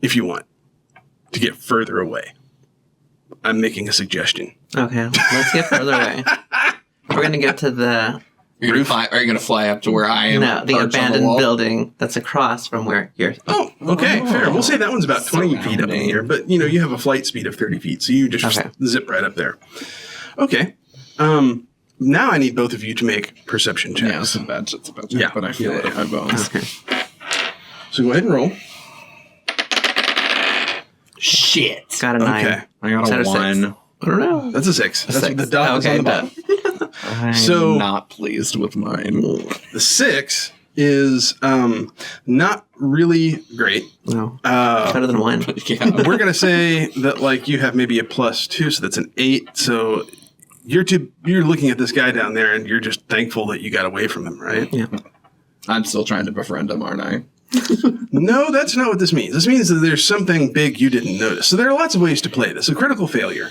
if you want to get further away. I'm making a suggestion. Okay, let's get further away. We're going to get to the Are you going to fly up to where I am? the perched on the abandoned wall? building that's across from where you're. Oh, okay, fair. We'll say that one's about 20 feet up in the air, but you have a flight speed of 30 feet, so you just Okay. zip right up there. Okay. Now I need both of you to make perception checks. Yeah, it's a bad check, Yeah. but I feel it in my bones. Okay. So go ahead and roll. Shit. Got a 9. Okay. I got Is that a a 6? 1. I don't know. That's a 6. That's 6. the dot is on the bottom. I'm So- not pleased with mine. The 6 is not really great. No. Better than 1. Yeah. We're going to say that you have maybe a +2, so that's an 8. So you're looking at this guy down there and you're just thankful that you got away from him, right? Yeah. I'm still trying to befriend him, aren't I? No, that's not what this means. This means that there's something big you didn't notice. So there are lots of ways to play this. A critical failure,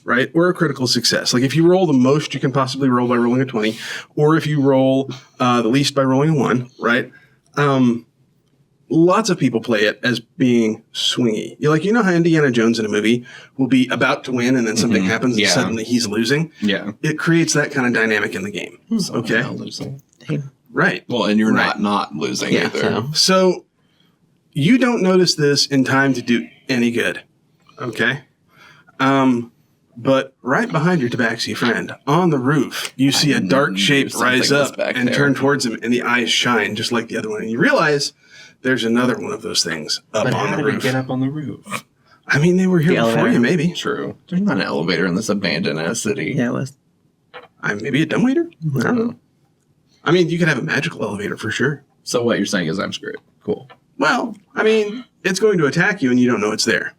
right? Or a critical success. If you roll the most you can possibly roll by rolling a 20, or if you roll the least by rolling a 1, right? Lots of people play it as being swingy. You know how Indiana Jones in a movie will be about to win and then something happens Yeah. and suddenly he's losing? Yeah. It creates that kind of dynamic in the game. Okay? Not losing. Right. Well, and you're Right. not losing Yeah. either. So you don't notice this in time to do any good. Okay? But right behind your tabaxi friend, on the roof, you see a dark shape something rise was up back and there. turn towards him, and the eyes shine just like the other one. And you realize there's another one of those things up But on how the did we roof. get up on the roof? I mean, they were here The before elevator. you, maybe. True. There's not an elevator in this abandoned ass city. Yeah, it was. Maybe a dumbwaiter? I don't know. I mean, you could have a magical elevator for sure. So what you're saying is I'm screwed. Cool. Well, I mean, it's going to attack you and you don't know it's there.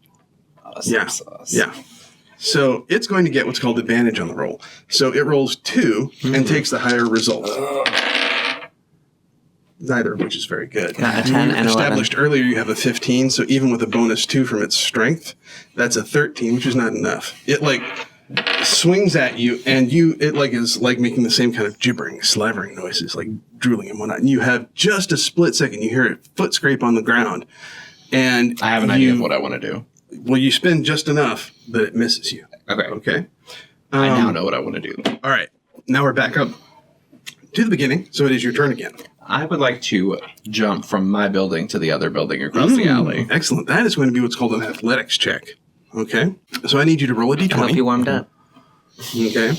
Yeah. Yeah. So it's going to get what's called advantage on the roll. So it rolls 2 and takes the higher result. neither of which is very good. Got a 10 and established earlier you have a 15, so even with a bonus 2 from its strength, that's a 13, which is not enough. It like swings at you, and it like is like making the same kind of gibbering, slavering noises, like drooling and whatnot. And you have just a split second, you hear a foot scrape on the ground, and I have an idea of what I want to do. Well, you spend just enough that it misses you. Okay. Okay. I now know what I want to do. All right. Now we're back up to the beginning, so it is your turn again. I would like to jump from my building to the other building across the alley. Excellent. That is going to be what's called an athletics check. Okay. So I need you to roll a d20. I hope you warmed up. Okay.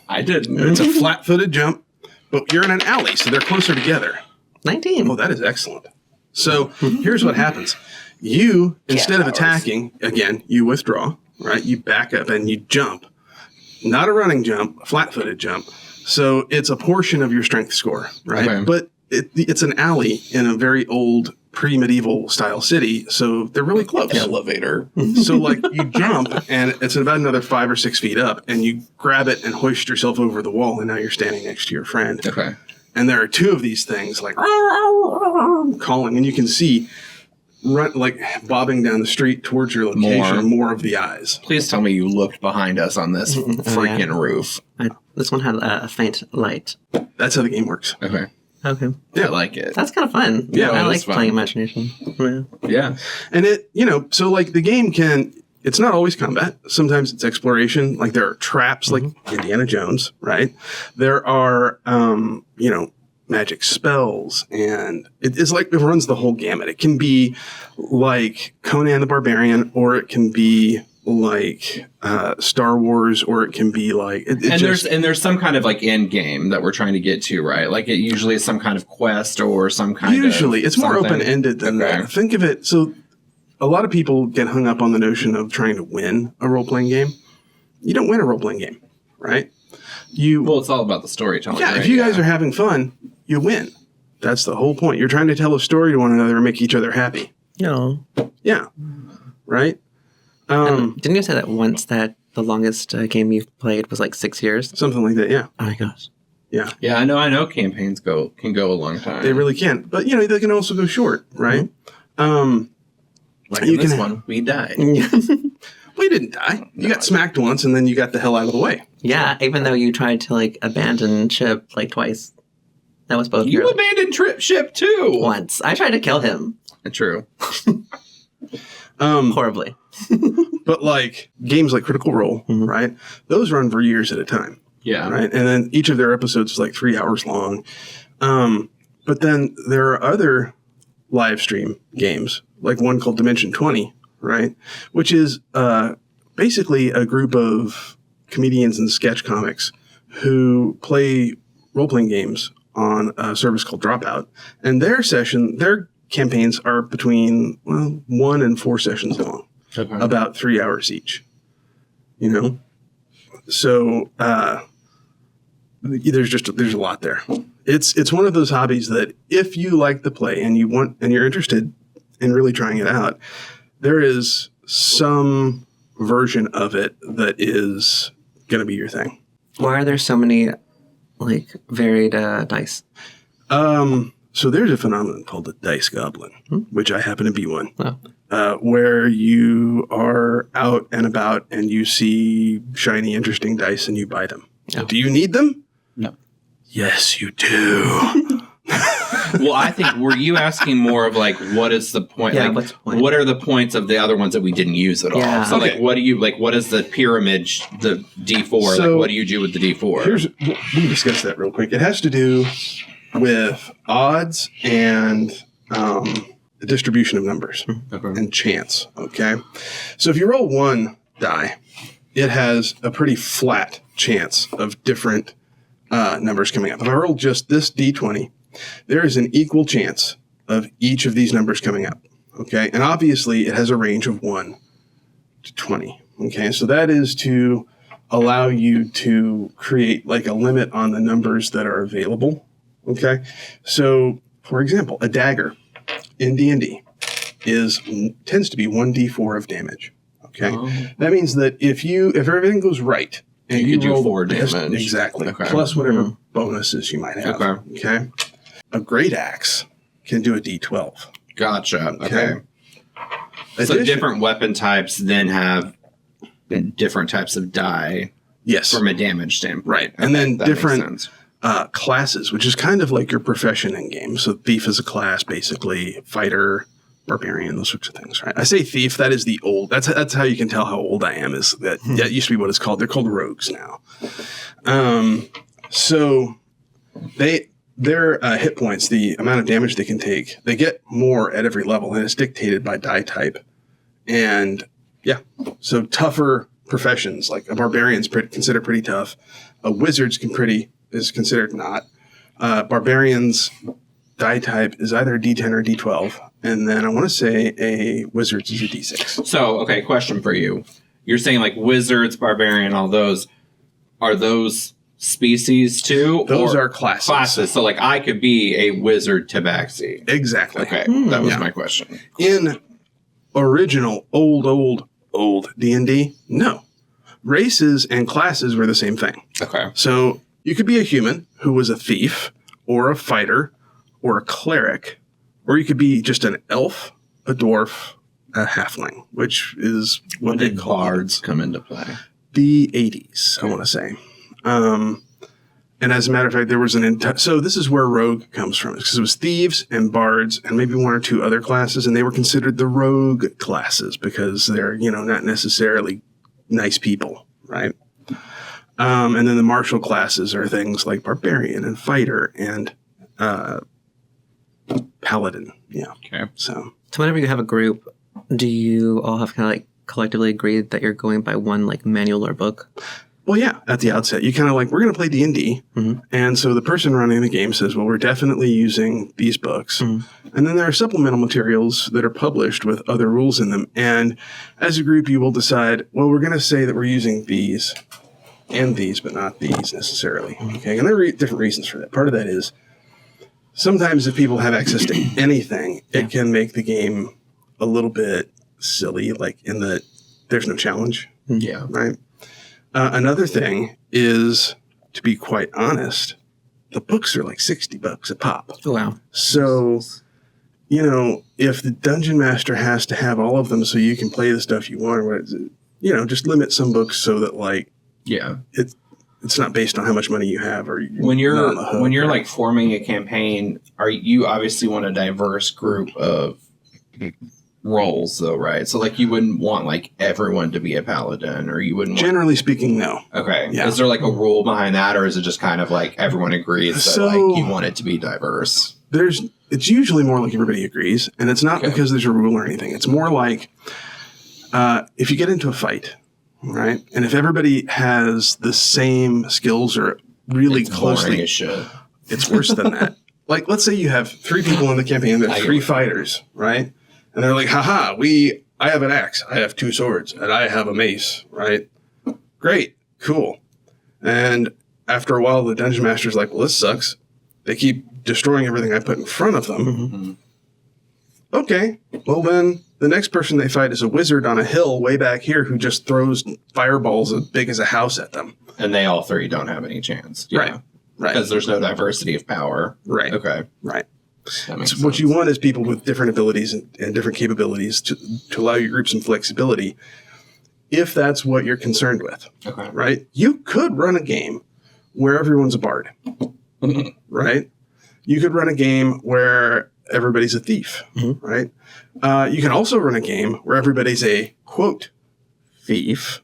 I did. It's a flat-footed jump, but you're in an alley, so they're closer together. 19. Oh, that is excellent. So here's what happens. You, instead of attacking, again, you withdraw, right? You back up and you jump. Not a running jump, a flat-footed jump. So it's a portion of your strength score, right? Okay. But it's an alley in a very old pre-medieval style city, so they're really close. Elevator. So like you jump and it's about another 5 or 6 feet up, and you grab it and hoist yourself over the wall, and now you're standing next to your friend. Okay. And there are 2 of these things like calling, and you can see like bobbing down the street towards your location more of the eyes. Please tell me you looked behind us on this freaking roof. This one had a faint light. That's how the game works. Okay. Okay. Yeah, I like it. That's kind of fun. Yeah, I it like is fun. playing imagination. Yeah. Yeah. And so like the game it's not always combat. Sometimes it's exploration. Like there are traps like Indiana Jones, right? There are, magic spells, and it's like it runs the whole gamut. It can be like Conan the Barbarian, or it can be like Star Wars, or it can be like there's some kind of like end game that we're trying to get to, right? Like it usually is some kind of quest or some kind of it's more something. open-ended than that. Think of it, so a lot of people get hung up on the notion of trying to win a role-playing game. You don't win a role-playing game, right? Well, it's all about the storytelling. Yeah, right? if you guys are having fun, you win. That's the whole point. You're trying to tell a story to one another and make each other happy. No. Yeah. Right? Didn't you say that once that the longest game you've played was like 6 years? Something like that, yeah. Oh my gosh. Yeah. Yeah, I know campaigns can go a long time. They really can. But, they can also go short, right? Like in this one, we died. Well, you didn't die. You got smacked once, and then you got the hell out of the way. Yeah, even though you tried to like abandon ship like twice. That was both You abandoned ship too. once. I tried to kill him. True. Horribly. But like games like Critical Role, right? Those run for years at a time. Yeah. Right? And then each of their episodes is like 3 hours long. But then there are other live stream games, like one called Dimension 20, right? Which is basically a group of comedians and sketch comics who play role-playing games on a service called Dropout. And their campaigns are between 1 and 4 sessions long, about 3 hours each. So there's a lot there. It's one of those hobbies that if you like the play and you're interested in really trying it out, there is some version of it that is going to be your thing. Why are there so many like varied dice? So there's a phenomenon called the dice goblin, which I happen to be one, Oh. where you are out and about and you see shiny, interesting dice and you buy them. Oh. Do you need them? No. Yes, you do. Well, I think, were you asking more of like, what is the point? Yeah, like, what's the point? What are the points of the other ones that we didn't use at all? Yeah. So Okay. like, what is the pyramid, the D4? So, like, what do you do with the D4? We can discuss that real quick. It has to do with odds and the distribution of numbers and chance. Okay. So if you roll 1 die, it has a pretty flat chance of different numbers coming up. If I roll just this D20, there is an equal chance of each of these numbers coming up. Okay. And obviously it has a range of 1 to 20. Okay. So that is to allow you to create like a limit on the numbers that are available. Okay. So for example, a dagger in D&D tends to be 1d4 of damage. Okay. Oh. That means that if everything goes right, and You could do roll 4 the best- damage. exactly, Okay. plus whatever bonuses you might have. Okay. Okay. a great axe can do a D12. Gotcha. Okay. So Addition- different weapon types then have different types of die Yes. from a damage standpoint. Right. And then that makes different sense. classes, which is kind of like your profession in games. So thief is a class, basically. Fighter, barbarian, those sorts of things, right? I say thief, that is the old. That's how you can tell how old I am, is that that used to be what it's called. They're called rogues now. So their hit points, the amount of damage they can take, they get more at every level, and it's dictated by die type. And yeah, so tougher professions, like a barbarian's considered pretty tough. A wizard's is considered not. Barbarian's die type is either a D10 or a D12. And then I want to say a wizard's is a D6. So, okay, question for you. You're saying like wizards, barbarian, all those, are those species too? Those or are classes. Classes. So like I could be a wizard tabaxi. Exactly. Okay, that was my question. In original old D&D, no. Races and classes were the same thing. Okay. So you could be a human who was a thief or a fighter or a cleric, or you could be just an elf, a dwarf, a halfling, which is what they call bards come into play? the 80s, I want to say. And as a matter of fact, there was so this is where rogue comes from, because it was thieves and bards and maybe one or two other classes, and they were considered the rogue classes because they're, not necessarily nice people, right? And then the martial classes are things like barbarian and fighter and paladin. Yeah. Okay. So whenever you have a group, do you all have kind of like collectively agreed that you're going by one like manual or book? well, yeah, at the outset, you kind of like, we're going to play D&D. Mm-hmm. And so the person running the game says, well, we're definitely using these books. Mm-hmm. And then there are supplemental materials that are published with other rules in them. And as a group, you will decide, well, we're going to say that we're using these and these, but not these necessarily. Okay. And there are different reasons for that. Part of that is sometimes if people have access to anything, it can make the game a little bit silly, like in that there's no challenge. Yeah. Right. Another thing is, to be quite honest, the books are like $60 a pop. Oh, wow. So, if the dungeon master has to have all of them so you can play the stuff you want, or what is it, just limit some books so that it's not based on how much money you have, or when you're like forming a campaign, you obviously want a diverse group of roles though, right? So like you wouldn't want like everyone to be a paladin, or you wouldn't generally speaking, no. Okay. Yeah. Is there like a rule behind that, or is it just kind of like everyone agrees that like you want it to be diverse? It's usually more like everybody agrees, and it's not because there's a rule or anything. It's more like if you get into a fight, right? And if everybody has the same skills or really closely, it's worse than that. Like, let's say you have 3 people in the campaign, there are 3 fighters, right? And they're like, haha, I have an axe, I have 2 swords, and I have a mace, right? Great, cool. And after a while, the dungeon master's like, well, this sucks. They keep destroying everything I put in front of them. Mm-hmm. Okay, well then, the next person they fight is a wizard on a hill way back here who just throws fireballs as big as a house at them. And they all 3 don't have any chance. Yeah. Right. Because there's no diversity of power. Right. Okay. Right. That makes sense. What you want is people with different abilities and different capabilities to allow your group some flexibility, if that's what you're concerned with. Okay. Right? You could run a game where everyone's a bard. Right? You could run a game where everybody's a thief. Mm-hmm. Right? You can also run a game where everybody's a, quote, thief,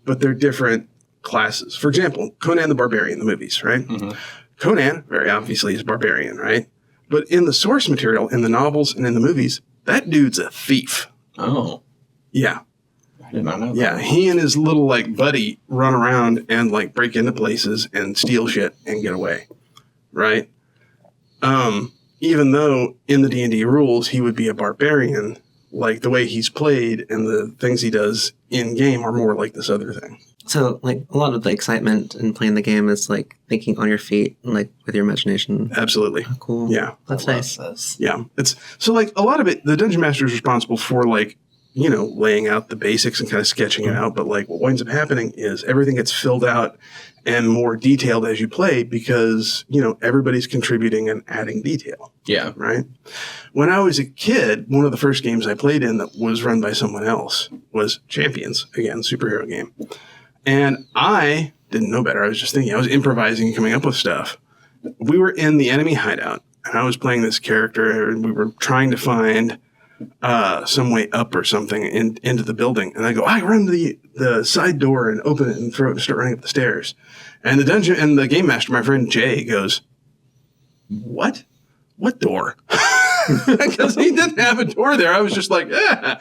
but they're different classes. For example, Conan the Barbarian, the movies, right? Mm-hmm. Conan, very obviously, is a barbarian, right? But in the source material, in the novels and in the movies, that dude's a thief. Oh. Yeah. I did not know that. Yeah, he and his little, buddy run around and, break into places and steal shit and get away, right? Even though in the D&D rules, he would be a barbarian, the way he's played and the things he does in-game are more like this other thing. So, a lot of the excitement in playing the game is, thinking on your feet, with your imagination. Absolutely. Oh, cool. Yeah. That's nice. This. Yeah. It's so, a lot of it, the Dungeon Master is responsible for, laying out the basics and kind of sketching it out. But like what winds up happening is everything gets filled out and more detailed as you play because, everybody's contributing and adding detail. Yeah. Right. When I was a kid, one of the first games I played in that was run by someone else was Champions, again, superhero game. And I didn't know better. I was just thinking, I was improvising and coming up with stuff. We were in the enemy hideout and I was playing this character and we were trying to find some way up or something into the building. And I go, I run to the side door and open it and start running up the stairs. And the game master, my friend Jay, goes, what? What door? Because he didn't have a door there. I was just like, and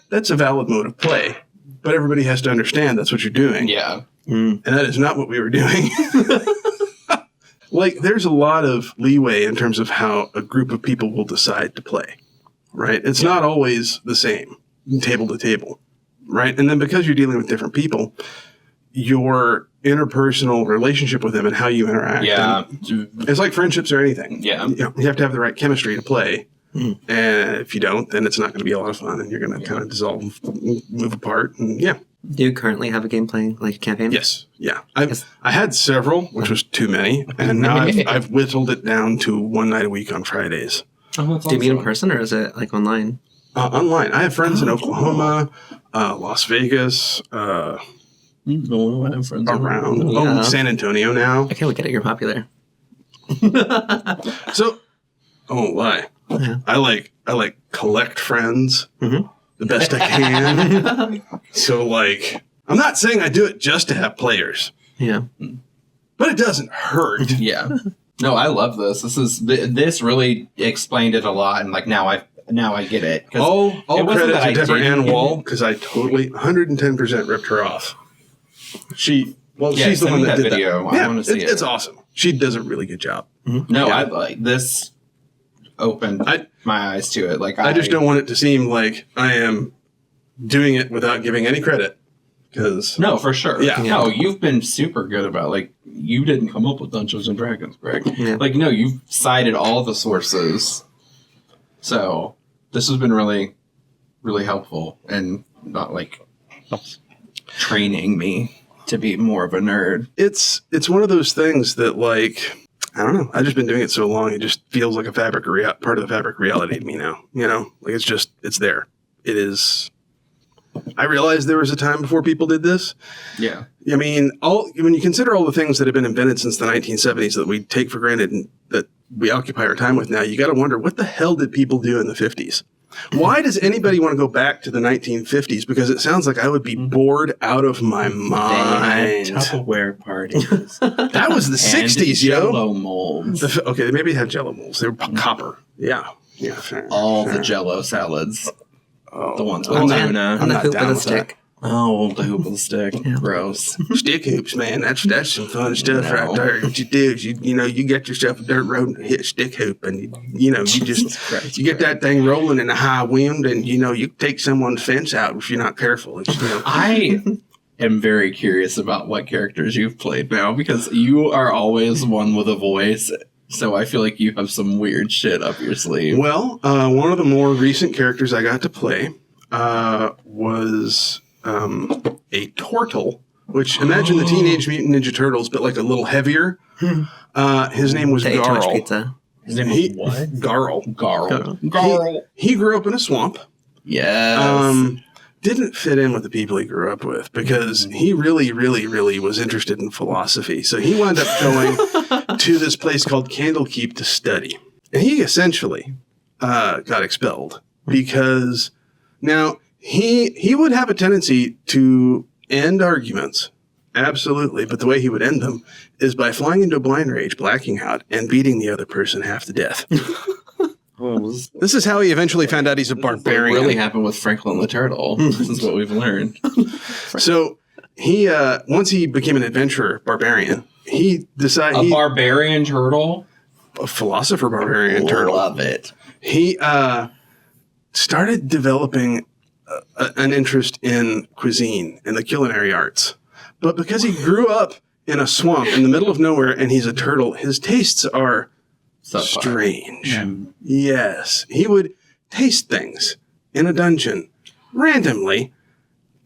that's a valid mode of play. But everybody has to understand that's what you're doing. Yeah. And that is not what we were doing. Like, there's a lot of leeway in terms of how a group of people will decide to play, right? It's not always the same, table to table, right? And then because you're dealing with different people, your interpersonal relationship with them and how you interact. Yeah. It's like friendships or anything. Yeah. You have to have the right chemistry to play. And if you don't, then it's not going to be a lot of fun and you're going to kind of dissolve, move apart. And Do you currently have a game playing, like a campaign? Yes. Yeah. I had several, which was too many. And now I've whittled it down to one night a week on Fridays. Do you meet in person or is it like online? Online. I have friends in Oklahoma, Las Vegas, around. Yeah. San Antonio now. Okay, we get it. You're popular. So, I won't lie. Yeah. I like collect friends the best I can. So like, I'm not saying I do it just to have players, Yeah. but it doesn't hurt. Yeah. No, I love this. This really explained it a lot, and like now I get it. All it wasn't credit that to I Deborah didn't Ann get Wall because I totally 110% ripped her off. She's the send one me that that did video. that. I wanna see it. It's awesome. She does a really good job. No, Yeah. I like this. Opened my eyes to it. Like I just don't want it to seem like I am doing it without giving any credit. Because No, for sure. Yeah. No, you've been super good about you didn't come up with Dungeons and Dragons, Greg. Yeah. No, you've cited all the sources. So this has been really, really helpful and not training me to be more of a nerd. it's one of those things that I don't know. I've just been doing it so long, it just feels like a part of the fabric reality to me now. It's there. It is. I realized there was a time before people did this. Yeah. I mean, when you consider all the things that have been invented since the 1970s that we take for granted and that we occupy our time with now, you got to wonder, what the hell did people do in the 50s? Why does anybody want to go back to the 1950s? Because it sounds like I would be bored out of my mind. Tupperware parties. That was the 60s, yo. Jello molds. Okay, maybe they had Jello molds. They were copper. Yeah. Yeah. Fair, All fair. the Jello salads. Oh, The ones with I'm not- tuna. And I'm the not hoop down with a with that. stick. Oh, the hoop with the stick. Yeah. Gross. Stick hoops, man. That's some fun stuff right there. What you do is you get yourself a dirt road and hit a stick hoop, and you Christ, get that thing rolling in a high wind, and you take someone's fence out if you're not careful. I am very curious about what characters you've played now because you are always one with a voice. So I feel like you have some weird shit up your sleeve. Well, one of the more recent characters I got to play was a Tortle, which imagine the Teenage Mutant Ninja Turtles, but like a little heavier. His name was They ate too much Garl. pizza. His name was what? Garl. Garl. He grew up in a swamp. Yes. Didn't fit in with the people he grew up with because he really, really, really was interested in philosophy. So he wound up going to this place called Candlekeep to study. And he essentially got expelled because now he would have a tendency to end arguments. Absolutely. But the way he would end them is by flying into a blind rage, blacking out, and beating the other person half to death. This is how he eventually found out he's a What barbarian. really happened with Franklin the Turtle. This is what we've learned. So he, once he became an adventurer barbarian, he decided A barbarian turtle? a philosopher barbarian turtle. Love it. He started developing an interest in cuisine and the culinary arts. But because he grew up in a swamp in the middle of nowhere and he's a turtle, his tastes are So far. strange. Yes. He would taste things in a dungeon randomly,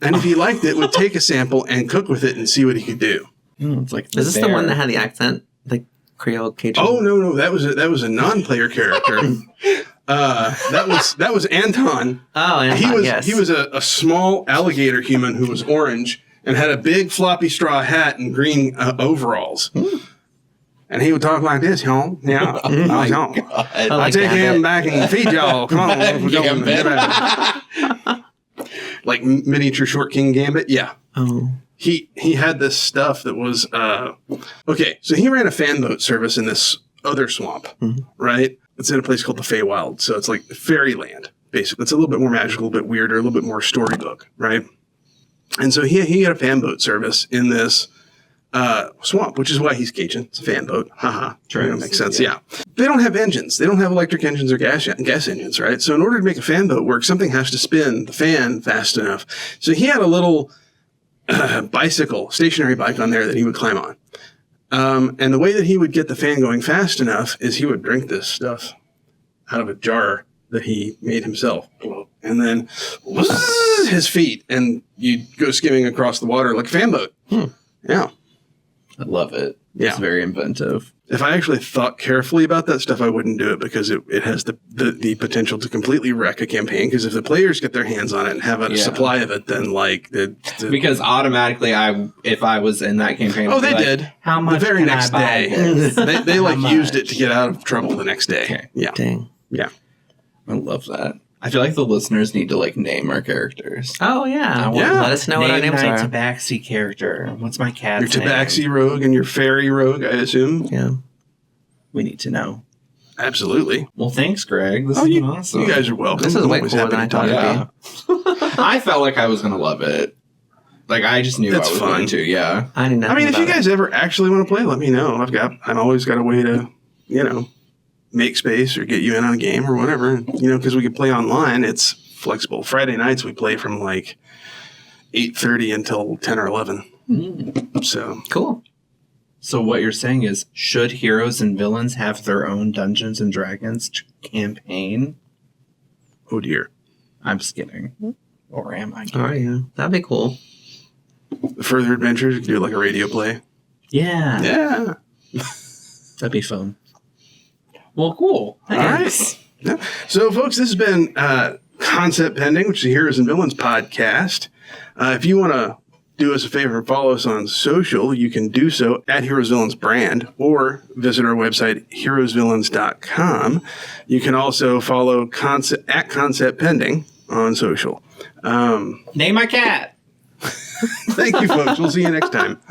and if he liked it, would take a sample and cook with it and see what he could do. It's like Is this the one that had the accent? The Creole Cajun? Oh no, that was a non-player character. That was Anton. Oh, Anton, He was a small alligator human who was orange and had a big floppy straw hat and green overalls. And he would talk like this, y'all. Yeah. Y'all. I take him back and feed y'all. Come on. We're going. Like miniature Short King Gambit. Yeah. Oh. He had this stuff that was okay. So he ran a fan boat service in this other swamp, right? It's in a place called the Feywild. So it's like fairyland, basically. It's a little bit more magical, a little bit weirder, a little bit more storybook, right? And so he had a fan boat service in this swamp, which is why he's Cajun. It's a fan boat. Haha. Sure. Makes sense. Yeah. They don't have engines. They don't have electric engines or gas engines, right? So in order to make a fan boat work, something has to spin the fan fast enough. So he had a little stationary bike on there that he would climb on. And the way that he would get the fan going fast enough is he would drink this stuff out of a jar that he made himself. And then his feet, and you'd go skimming across the water like a fan boat. Yeah. I love it. Yeah. It's very inventive. If I actually thought carefully about that stuff, I wouldn't do it because it has the potential to completely wreck a campaign. Because if the players get their hands on it and have a supply of it, then like because automatically, if I was in that campaign, they did. How much? The very next day, they like much? Used it to get out of trouble the next day. Okay. Yeah. Dang. Yeah. I love that. I feel like the listeners need to like name our characters. Oh, yeah. Yeah. Let us know what our names are. Tabaxi character. What's my cat's Your Tabaxi rogue and your fairy rogue, I assume. Yeah. We need to know. Absolutely. Well, thanks, Greg. This is awesome. You guys are welcome. This is I'm way always cooler happy than to I talk thought to you. I felt like I was going to love it. Like, I just knew It's I was fun. going to, yeah. I knew nothing I mean, if you about guys ever actually want to play, let me know. I'm always got a way to, make space or get you in on a game or whatever. Because we can play online. It's flexible. Friday nights we play from like 8:30 until 10 or 11. So Cool. So what you're saying is, should heroes and villains have their own Dungeons and Dragons campaign? oh dear, I'm just kidding. Or am I kidding? All right, yeah. That'd be cool. the further adventures you can do like a radio play. Yeah. Yeah. That'd be fun. Well, cool. Thanks. All right. Yeah. So, folks, this has been Concept Pending, which is the Heroes and Villains podcast. If you want to do us a favor and follow us on social, you can do so at Heroes Villains Brand or visit our website, heroesvillains.com. You can also follow at Concept Pending on social. Name my cat. Thank you, folks. We'll see you next time.